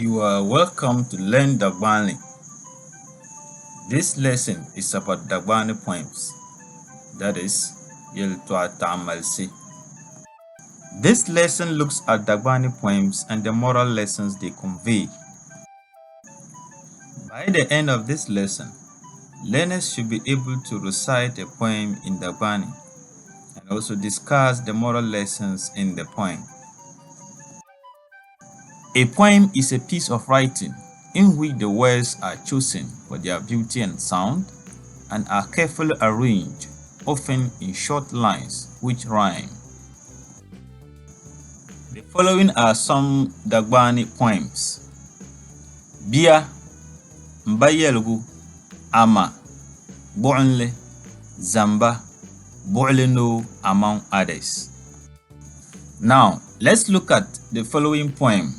You are welcome to learn Dagbani. This lesson is about Dagbani poems, that is, Yɛlitɔɣitaɣimalisi. This lesson looks at Dagbani poems and the moral lessons they convey. By the end of this lesson, learners should be able to recite a poem in Dagbani and also discuss the moral lessons in the poem. A poem is a piece of writing in which the words are chosen for their beauty and sound and are carefully arranged, often in short lines which rhyme. The following are some Dagbani poems. Bia, Mbayelgu, Ama, Bu'nle, Zamba, Bu'leno, among others. Now, let's look at the following poem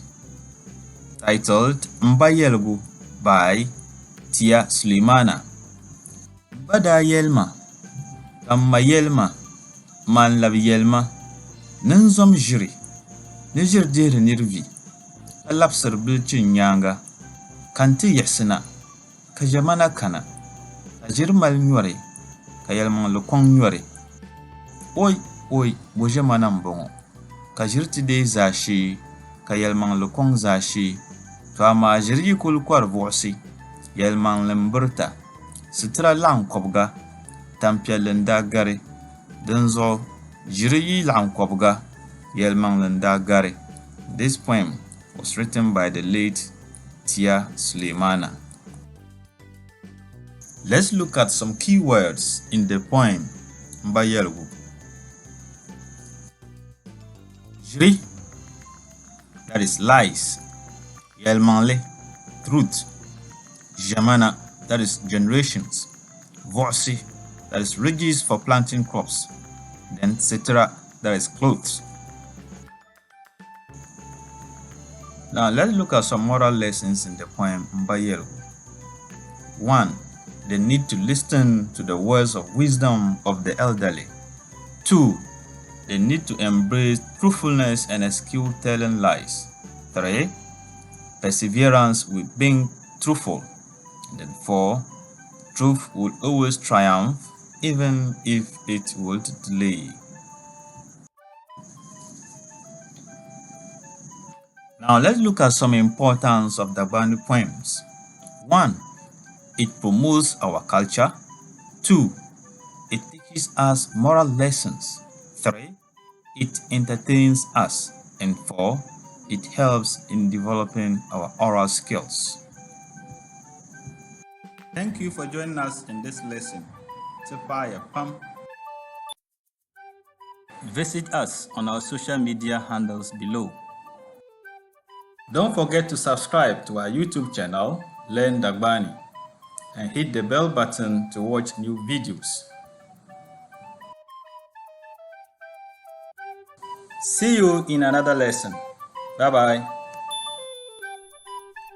titled Mbayelgu by Tia Suleimana. Bada yelma, Kamma yelma, Manlab yelma, Ninzom jiri, Nijir dir nirvi, Alapsar bilchin yanga, Kanti yasina, Kajamana kana, Kajirmal nyore, Kayelman lukong nyore. Oi, Bojamanam bongo, Kajirti de zashi, Kayelman lukong zashi, Tuama jiri kulkwar vosi, Yelman limburta, Sitra lang kobga, Tampia lenda gari, Dunzo, jiri lang kobga, Yelman lenda gari. This poem was written by the late Tia Suleimana. Let's look at some key words in the poem Mbayelgu. Jiri, that is lies. Yelmanle, truth. Jamana, that is generations. Vosi, that is ridges for planting crops. Then Cetera, that is clothes. Now let's look at some moral lessons in the poem Mbayelgu. 1. The need to listen to the words of wisdom of the elderly. 2. The need to embrace truthfulness and eschew telling lies. 3. Perseverance with being truthful. And then 4. Truth will always triumph even if it would delay. Now let's look at some importance of Dagbani poems. 1. It promotes our culture. 2. It teaches us moral lessons. 3. It entertains us. And 4. It helps in developing our oral skills. Thank you for joining us in this lesson. Visit us on our social media handles below. Don't forget to subscribe to our YouTube channel, Learn Dagbani, and hit the bell button to watch new videos. See you in another lesson. Bye-bye.